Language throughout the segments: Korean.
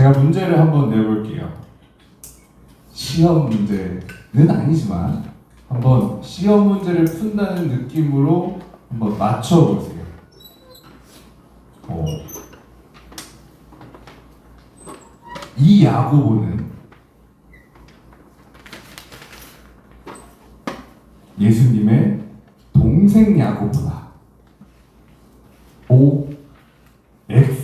제가 문제를 한번 내볼게요. 시험 문제는 아니지만 한번 시험 문제를 푼다는 느낌으로 한번 맞춰보세요. 이 야고보는 예수님의 동생 야고보다. O, X.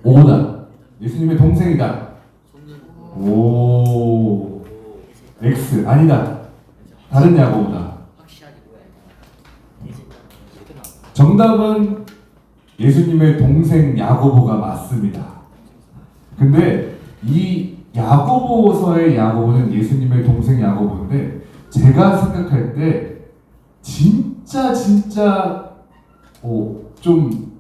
O다. 예수님의 동생이다. 오, X. 아니다. 다른 야고보다. 정답은 예수님의 동생 야고보가 맞습니다. 근데 이 야고보서의 야고보는 예수님의 동생 야고보인데 제가 생각할 때 진짜 좀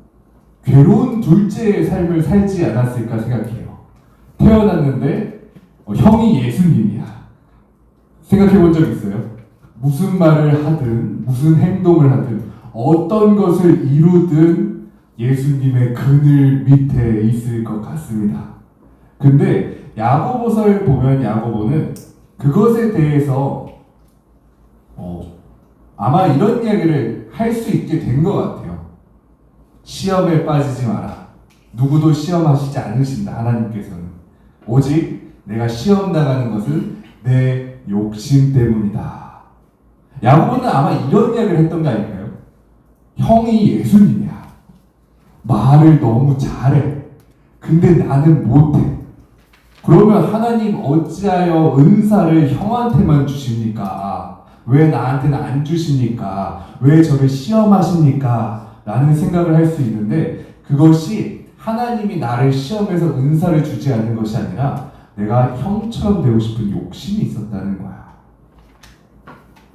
괴로운 둘째의 삶을 살지 않았을까 생각해요. 태어났는데 형이 예수님이야. 생각해 본 적 있어요? 무슨 말을 하든 무슨 행동을 하든 어떤 것을 이루든 예수님의 그늘 밑에 있을 것 같습니다. 근데 야고보서를 보면 야고보는 그것에 대해서 아마 이런 이야기를 할 수 있게 된 것 같아요. 시험에 빠지지 마라. 누구도 시험하시지 않으신다. 하나님께서는. 오직 내가 시험 나가는 것은 내 욕심 때문이다. 야고보는 아마 이런 이야기를 했던 거 아닐까요? 형이 예수님이야. 말을 너무 잘해. 근데 나는 못해. 그러면 하나님 어찌하여 은사를 형한테만 주십니까? 왜 나한테는 안 주십니까? 왜 저를 시험하십니까? 라는 생각을 할 수 있는데 그것이 하나님이 나를 시험해서 은사를 주지 않는 것이 아니라 내가 형처럼 되고 싶은 욕심이 있었다는 거야.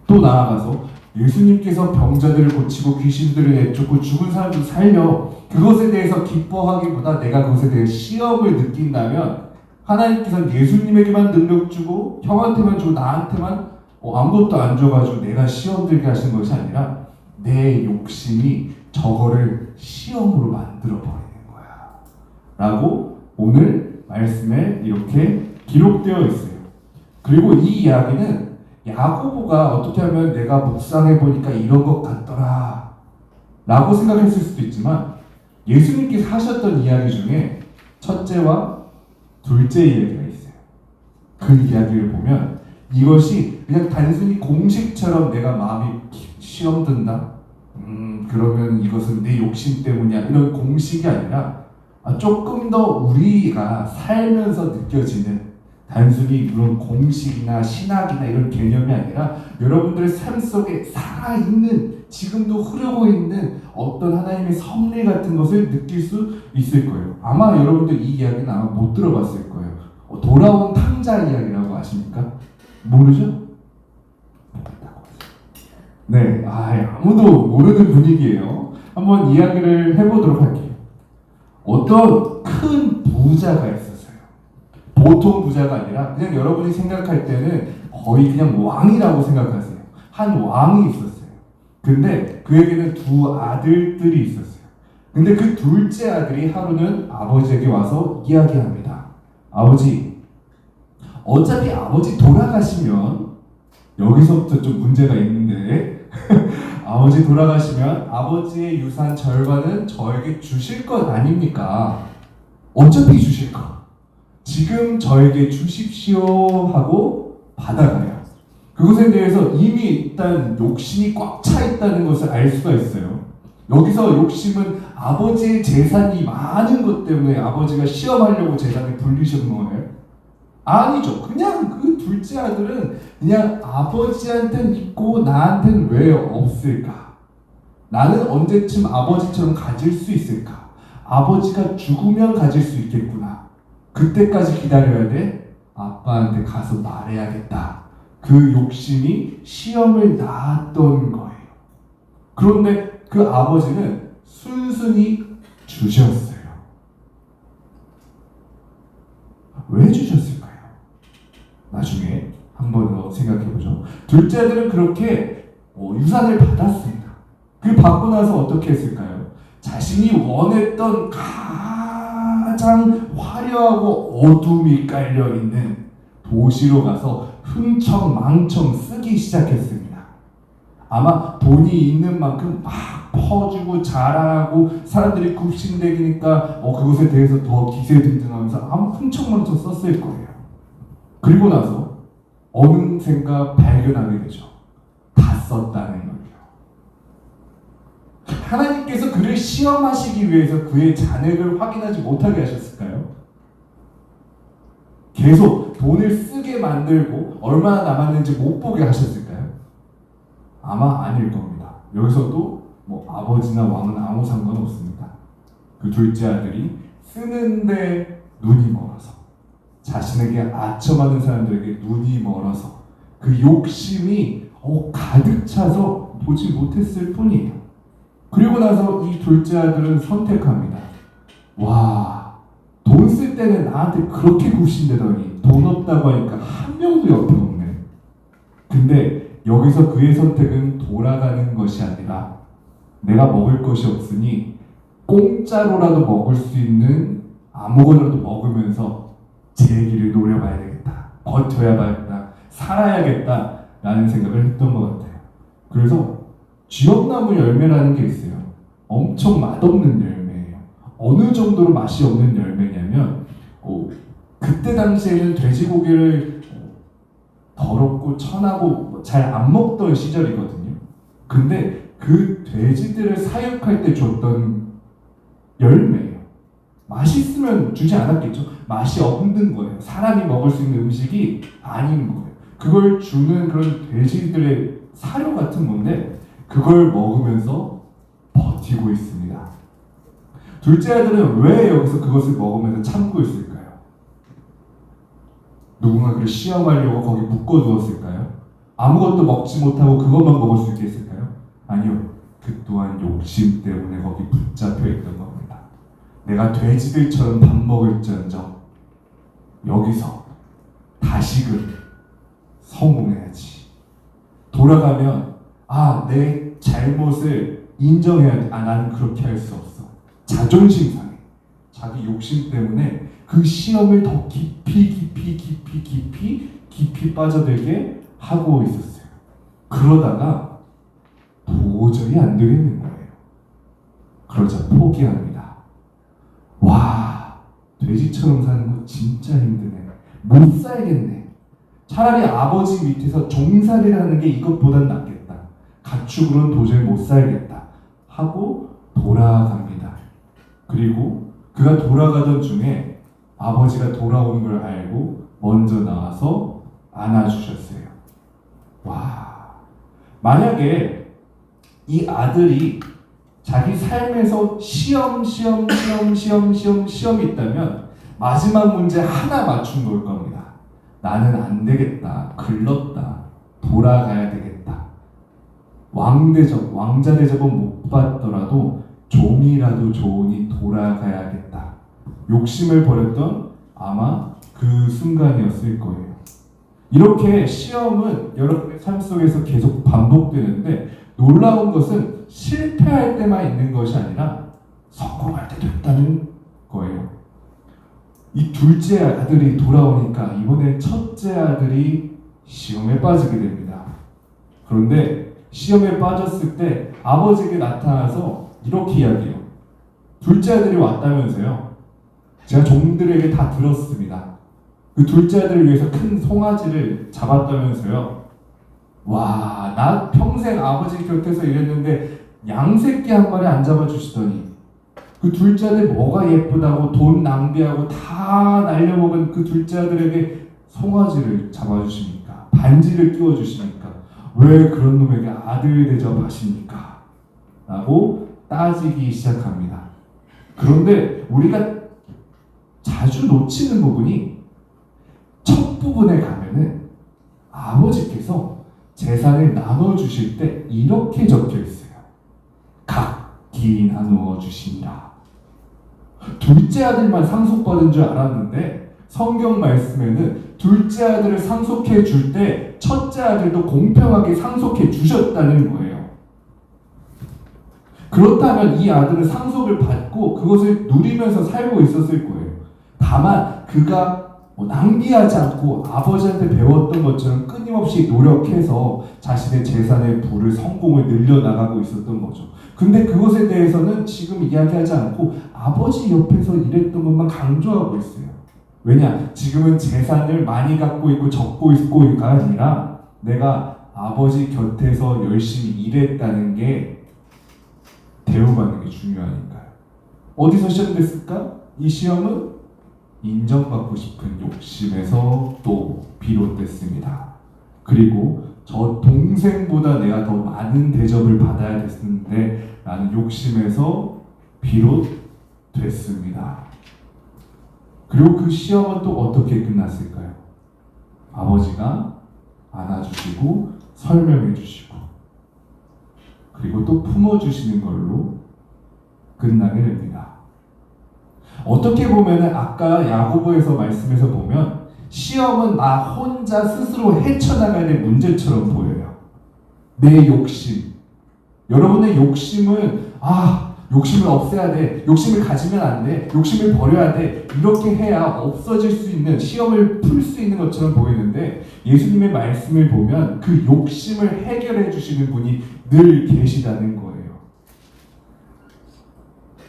또 나아가서 예수님께서 병자들을 고치고 귀신들을 내쫓고 죽은 사람들 살려 그것에 대해서 기뻐하기보다 내가 그것에 대해 시험을 느낀다면 하나님께서는 예수님에게만 능력 주고 형한테만 주고 나한테만 아무것도 안 줘가지고 내가 시험 들게 하신 것이 아니라 내 욕심이 저거를 시험으로 만들어버리는 거야 라고 오늘 말씀에 이렇게 기록되어 있어요. 그리고 이 이야기는 야고보가 어떻게 하면 내가 묵상해보니까 이런 것 같더라 라고 생각했을 수도 있지만 예수님께서 하셨던 이야기 중에 첫째와 둘째 이야기가 있어요. 그 이야기를 보면 이것이 그냥 단순히 공식처럼 내가 마음이 시험 든다? 그러면 이것은 내 욕심 때문이야. 이런 공식이 아니라 조금 더 우리가 살면서 느껴지는 단순히 그런 공식이나 신학이나 이런 개념이 아니라 여러분들의 삶 속에 살아있는 지금도 흐르고 있는 어떤 하나님의 섭리 같은 것을 느낄 수 있을 거예요. 아마 여러분들 이 이야기는 아마 못 들어봤을 거예요. 돌아온 탕자 이야기라고 아십니까? 모르죠? 네, 아무도 모르는 분위기예요. 한번 이야기를 해보도록 할게요. 어떤 큰 부자가 있었어요. 보통 부자가 아니라 그냥 여러분이 생각할 때는 거의 그냥 왕이라고 생각하세요. 한 왕이 있었어요. 근데 그에게는 두 아들들이 있었어요. 근데 그 둘째 아들이 하루는 아버지에게 와서 이야기합니다. 아버지, 어차피 아버지 돌아가시면 여기서부터 좀 문제가 있는데 아버지 돌아가시면 아버지의 유산 절반은 저에게 주실 것 아닙니까? 어차피 주실 것. 지금 저에게 주십시오 하고 받아가요. 그것에 대해서 이미 일단 욕심이 꽉 차 있다는 것을 알 수가 있어요. 여기서 욕심은 아버지의 재산이 많은 것 때문에 아버지가 시험하려고 재산을 불리신 거예요? 아니죠. 그냥 그 둘째 아들은 그냥 아버지한테는 있고 나한테는 왜 없을까? 나는 언제쯤 아버지처럼 가질 수 있을까? 아버지가 죽으면 가질 수 있겠구나. 그때까지 기다려야 돼? 아빠한테 가서 말해야겠다. 그 욕심이 시험을 낳았던 거예요. 그런데 그 아버지는 순순히 주셨어요. 왜 주셨을까요? 나중에 한 번 더 생각해보죠. 둘째 아들은 그렇게 유산을 받았습니다. 그 받고 나서 어떻게 했을까요? 자신이 원했던 가장 화려하고 어둠이 깔려있는 도시로 가서 흥청망청 쓰기 시작했습니다. 아마 돈이 있는 만큼 막 퍼주고 자랑하고 사람들이 굽신대기니까 그것에 대해서 더 기세등등하면서 아마 흥청망청 썼을 거예요. 그리고 나서 어느샌가 발견하게 되죠. 다 썼다는 거예요. 하나님께서 그를 시험하시기 위해서 그의 잔액을 확인하지 못하게 하셨을까요? 계속 돈을 쓰게 만들고 얼마나 남았는지 못 보게 하셨을까요? 아마 아닐 겁니다. 여기서도 아버지나 왕은 아무 상관없습니다. 그 둘째 아들이 쓰는데 눈이 멀어서, 자신에게 아첨하는 사람들에게 눈이 멀어서 그 욕심이 가득 차서 보지 못했을 뿐이에요. 그리고 나서 이 둘째 아들은 선택합니다. 와, 돈 쓸 때는 나한테 그렇게 굽신대더니 돈 없다고 하니까 한 명도 옆에 없네. 근데 여기서 그의 선택은 돌아가는 것이 아니라 내가 먹을 것이 없으니 공짜로라도 먹을 수 있는 아무거나도 먹으면서 제 길을 노려봐야 되겠다. 버텨야겠다. 살아야겠다. 라는 생각을 했던 것 같아요. 그래서 쥐업나무 열매라는 게 있어요. 엄청 맛없는 열매예요. 어느 정도로 맛이 없는 열매냐면 그때 당시에는 돼지고기를 더럽고 천하고 잘 안 먹던 시절이거든요. 근데 그 돼지들을 사육할 때 줬던 열매예요. 맛있으면 주지 않았겠죠. 맛이 없는 거예요. 사람이 먹을 수 있는 음식이 아닌 거예요. 그걸 주는 그런 돼지들의 사료 같은 건데 그걸 먹으면서 버티고 있습니다. 둘째 아들은 왜 여기서 그것을 먹으면서 참고 있을까요? 누군가 그를 시험하려고 거기 묶어두었을까요? 아무것도 먹지 못하고 그것만 먹을 수 있게 했을까요? 아니요. 그 또한 욕심 때문에 거기 붙잡혀 있던 겁니다. 내가 돼지들처럼 밥 먹을지언정 여기서 다시금 성공해야지. 돌아가면 내 잘못을 인정해야 돼. 나는 그렇게 할 수 없어. 자존심 상해. 자기 욕심 때문에 그 시험을 더 깊이 빠져들게 하고 있었어요. 그러다가 도저히 안 되겠는 거예요. 그러자 포기합니다. 와, 돼지처럼 사는 거 진짜 힘드네. 못 살겠네. 차라리 아버지 밑에서 종살이를 하는 게 이것보단 낫겠다. 가축으로는 도저히 못 살겠다 하고 돌아갑니다. 그리고 그가 돌아가던 중에 아버지가 돌아오는 걸 알고 먼저 나와서 안아주셨어요. 와, 만약에 이 아들이 자기 삶에서 시험이 있다면 마지막 문제 하나 맞춘 걸 겁니다. 나는 안 되겠다. 글렀다. 돌아가야 되겠다. 왕자 대접은 못 받더라도 종이라도 좋으니 돌아가야겠다. 욕심을 버렸던 아마 그 순간이었을 거예요. 이렇게 시험은 여러분의 삶 속에서 계속 반복되는데 놀라운 것은 실패할 때만 있는 것이 아니라 성공할 때도 있다는 거예요. 이 둘째 아들이 돌아오니까 이번에 첫째 아들이 시험에 빠지게 됩니다. 그런데 시험에 빠졌을 때 아버지에게 나타나서 이렇게 이야기해요. 둘째 아들이 왔다면서요. 제가 종들에게 다 들었습니다. 그 둘째 아들을 위해서 큰 송아지를 잡았다면서요. 와, 나 평생 아버지 곁에서 일했는데 양새끼 한 마리 안 잡아주시더니 그 둘째 아들 뭐가 예쁘다고 돈 낭비하고 다 날려먹은 그 둘째 아들에게 송아지를 잡아주십니까? 반지를 끼워주십니까? 왜 그런 놈에게 아들 대접하십니까? 라고 따지기 시작합니다. 그런데 우리가 자주 놓치는 부분이 첫 부분에 가면은 아버지께서 재산을 나눠주실 때 이렇게 적혀 있어요. 각기 나누어 주시니라. 둘째 아들만 상속받은 줄 알았는데 성경 말씀에는 둘째 아들을 상속해 줄 때 첫째 아들도 공평하게 상속해 주셨다는 거예요. 그렇다면 이 아들은 상속을 받고 그것을 누리면서 살고 있었을 거예요. 다만 그가 낭비하지 않고 아버지한테 배웠던 것처럼 끊임없이 노력해서 자신의 재산의 부를 성공을 늘려나가고 있었던 거죠. 근데 그것에 대해서는 지금 이야기하지 않고 아버지 옆에서 일했던 것만 강조하고 있어요. 왜냐? 지금은 재산을 많이 갖고 있고 적고 있고가 아니라 내가 아버지 곁에서 열심히 일했다는 게 대우받는 게 중요하니까요. 어디서 시작됐을까? 이 시험은 인정받고 싶은 욕심에서 또 비롯됐습니다. 그리고 저 동생보다 내가 더 많은 대접을 받아야 됐는데 라는 욕심에서 비롯됐습니다. 그리고 그 시험은 또 어떻게 끝났을까요? 아버지가 안아주시고 설명해 주시고 그리고 또 품어주시는 걸로 끝나게 됩니다. 어떻게 보면 아까 야고보에서 말씀에서 보면 시험은 나 혼자 스스로 헤쳐나가야 될 문제처럼 보여요. 내 욕심. 여러분의 욕심은 욕심을 없애야 돼. 욕심을 가지면 안 돼. 욕심을 버려야 돼. 이렇게 해야 없어질 수 있는 시험을 풀 수 있는 것처럼 보이는데 예수님의 말씀을 보면 그 욕심을 해결해 주시는 분이 늘 계시다는 거예요.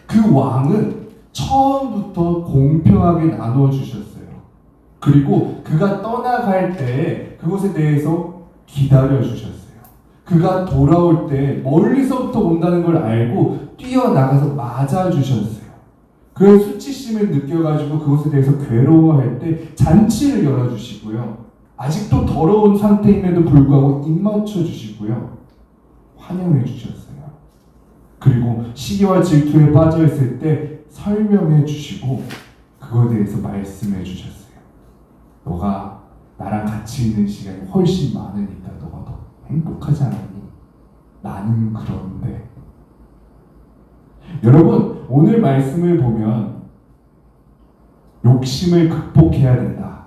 그 왕은 처음부터 공평하게 나누어 주셨어요. 그리고 그가 떠나갈 때 그것에 대해서 기다려 주셨어요. 그가 돌아올 때 멀리서부터 온다는 걸 알고 뛰어나가서 맞아 주셨어요. 그의 수치심을 느껴가지고 그것에 대해서 괴로워할 때 잔치를 열어주시고요. 아직도 더러운 상태임에도 불구하고 입 맞춰 주시고요. 환영해 주셨어요. 그리고 시기와 질투에 빠져 있을 때 설명해 주시고 그거에 대해서 말씀해 주셨어요. 너가 나랑 같이 있는 시간이 훨씬 많으니까 너가 더 행복하지 않니? 나는 그런데. 여러분, 오늘 말씀을 보면 욕심을 극복해야 된다.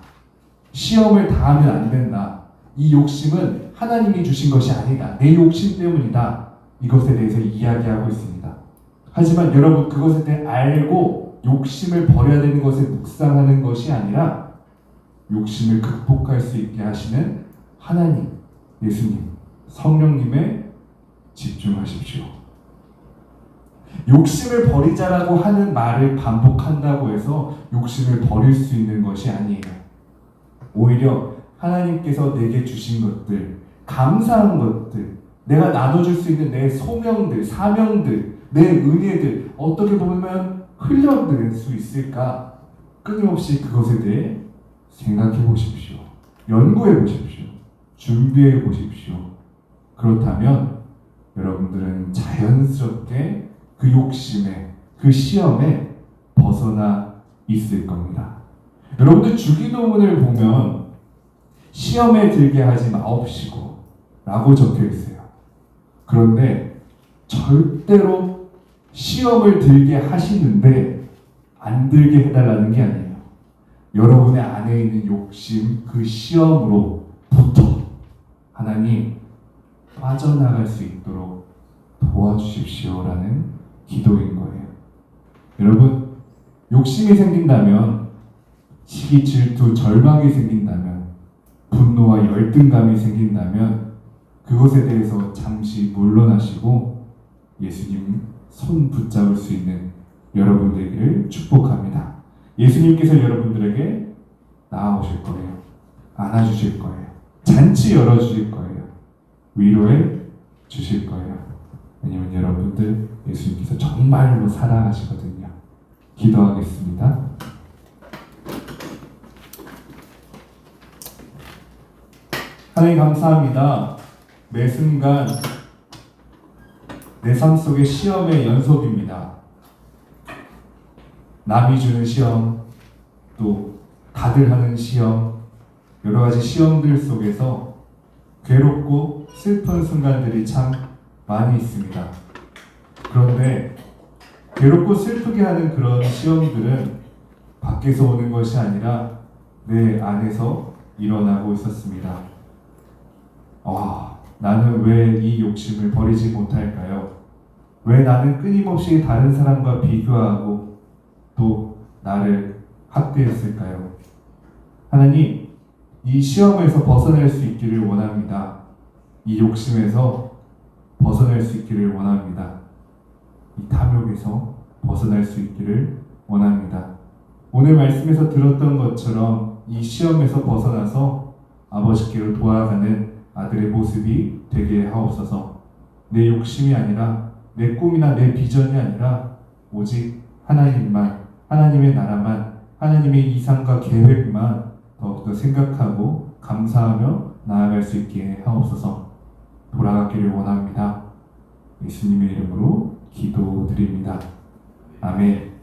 시험을 당하면 안 된다. 이 욕심은 하나님이 주신 것이 아니다. 내 욕심 때문이다. 이것에 대해서 이야기하고 있습니다. 하지만 여러분, 그것에 대해 알고 욕심을 버려야 되는 것을 묵상하는 것이 아니라 욕심을 극복할 수 있게 하시는 하나님, 예수님, 성령님에 집중하십시오. 욕심을 버리자라고 하는 말을 반복한다고 해서 욕심을 버릴 수 있는 것이 아니에요. 오히려 하나님께서 내게 주신 것들, 감사한 것들, 내가 나눠줄 수 있는 내 소명들, 사명들, 내 은혜들 어떻게 보면 흘려들 수 있을까? 끊임없이 그것에 대해 생각해 보십시오. 연구해 보십시오. 준비해 보십시오. 그렇다면 여러분들은 자연스럽게 그 욕심에, 그 시험에 벗어나 있을 겁니다. 여러분들 주기도문을 보면 시험에 들게 하지 마옵시고 라고 적혀 있어요. 그런데 절대로 시험을 들게 하시는데 안 들게 해달라는 게 아니에요. 여러분의 안에 있는 욕심, 그 시험으로부터 하나님 빠져나갈 수 있도록 도와주십시오라는 기도인 거예요. 여러분, 욕심이 생긴다면, 시기, 질투, 절망이 생긴다면, 분노와 열등감이 생긴다면 그것에 대해서 잠시 물러나시고 예수님 손 붙잡을 수 있는 여러분 되기를 축복합니다. 예수님께서 여러분들에게 나아오실 거예요. 안아주실 거예요. 잔치 열어주실 거예요. 위로해 주실 거예요. 왜냐면 여러분들 예수님께서 정말로 사랑하시거든요. 기도하겠습니다. 하나님 감사합니다. 매 순간 내 삶 속의 시험의 연속입니다. 남이 주는 시험, 또 다들 하는 시험, 여러 가지 시험들 속에서 괴롭고 슬픈 순간들이 참 많이 있습니다. 그런데 괴롭고 슬프게 하는 그런 시험들은 밖에서 오는 것이 아니라 내 안에서 일어나고 있었습니다. 나는 왜 이 욕심을 버리지 못할까요? 왜 나는 끊임없이 다른 사람과 비교하고 또 나를 학대했을까요? 하나님, 이 시험에서 벗어날 수 있기를 원합니다. 이 욕심에서 벗어날 수 있기를 원합니다. 이 탐욕에서 벗어날 수 있기를 원합니다. 오늘 말씀에서 들었던 것처럼 이 시험에서 벗어나서 아버지께로 돌아가는 아들의 모습이 되게 하옵소서. 내 욕심이 아니라 내 꿈이나 내 비전이 아니라 오직 하나님만, 하나님의 나라만, 하나님의 이상과 계획만 더욱더 생각하고 감사하며 나아갈 수 있게 하옵소서. 돌아가기를 원합니다. 예수님의 이름으로 기도드립니다. 아멘.